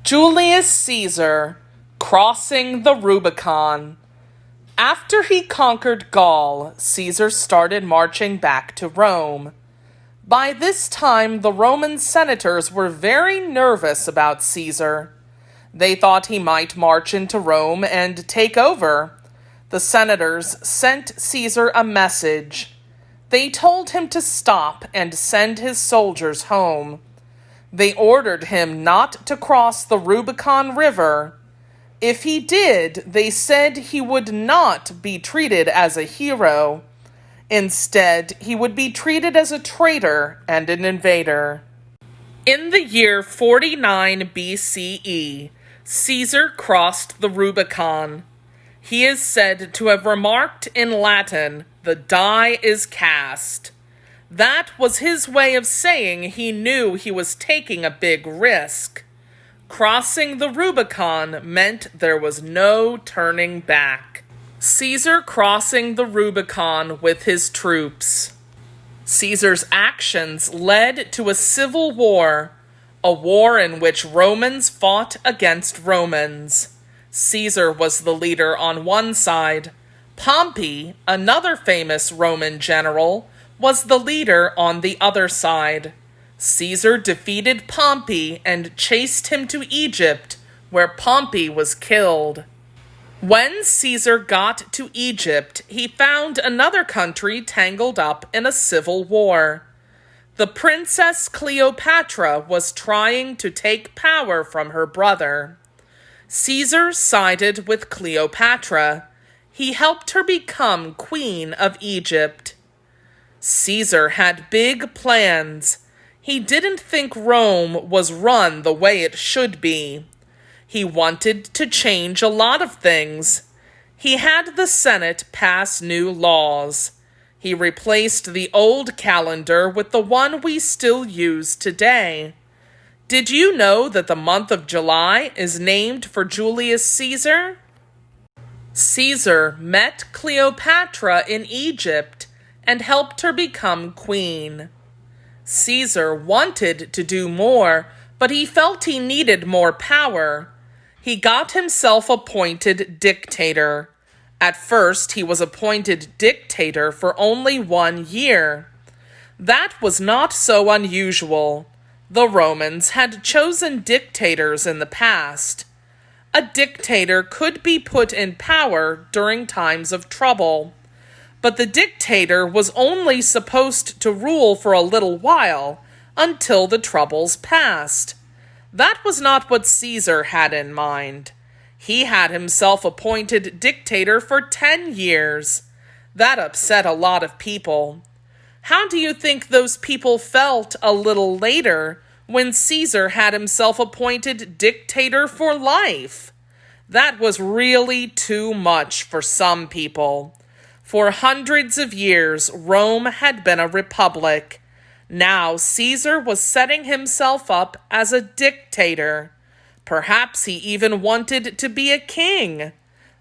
Julius Caesar crossing the Rubicon. After he conquered Gaul, Caesar started marching back to Rome. By this time, the Roman senators were very nervous about Caesar. They thought he might march into Rome and take over. The senators sent Caesar a message. They told him to stop and send his soldiers home. They ordered him not to cross the Rubicon River. If he did, they said he would not be treated as a hero. Instead, he would be treated as a traitor and an invader. In the year 49 BCE, Caesar crossed the Rubicon. He is said to have remarked in Latin, "The die is cast." That was his way of saying he knew he was taking a big risk. Crossing the Rubicon meant there was no turning back. Caesar crossing the Rubicon with his troops. Caesar's actions led to a civil war, a war in which Romans fought against Romans. Caesar was the leader on one side. Pompey, another famous Roman general, was the leader on the other side. Caesar defeated Pompey and chased him to Egypt, where Pompey was killed. When Caesar got to Egypt, he found another country tangled up in a civil war. The Princess Cleopatra was trying to take power from her brother. Caesar sided with Cleopatra. He helped her become Queen of Egypt. Caesar had big plans. He didn't think Rome was run the way it should be. He wanted to change a lot of things. He had the Senate pass new laws. He replaced the old calendar with the one we still use today. Did you know that the month of July is named for Julius Caesar? Caesar met Cleopatra in Egypt and helped her become queen. Caesar wanted to do more, but he felt he needed more power. He got himself appointed dictator. At first, he was appointed dictator for only 1 year. That was not so unusual. The Romans had chosen dictators in the past. A dictator could be put in power during times of trouble. But the dictator was only supposed to rule for a little while, until the troubles passed. That was not what Caesar had in mind. He had himself appointed dictator for 10 years. That upset a lot of people. How do you think those people felt a little later when Caesar had himself appointed dictator for life? That was really too much for some people. For hundreds of years, Rome had been a republic. Now Caesar was setting himself up as a dictator. Perhaps he even wanted to be a king.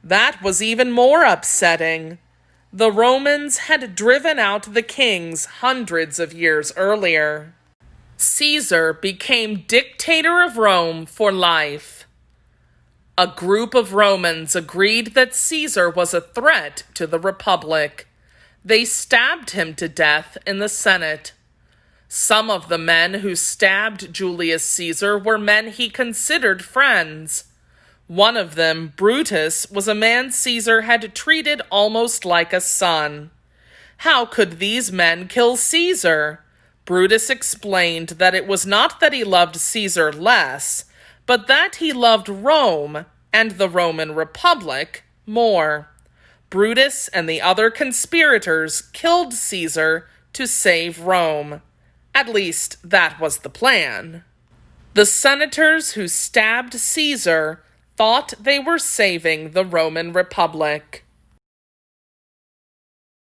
That was even more upsetting. The Romans had driven out the kings hundreds of years earlier. Caesar became dictator of Rome for life. A group of Romans agreed that Caesar was a threat to the Republic. They stabbed him to death in the Senate. Some of the men who stabbed Julius Caesar were men he considered friends. One of them, Brutus, was a man Caesar had treated almost like a son. How could these men kill Caesar? Brutus explained that it was not that he loved Caesar less, but that he loved Rome and the Roman Republic more. Brutus and the other conspirators killed Caesar to save Rome. At least, that was the plan. The senators who stabbed Caesar thought they were saving the Roman Republic.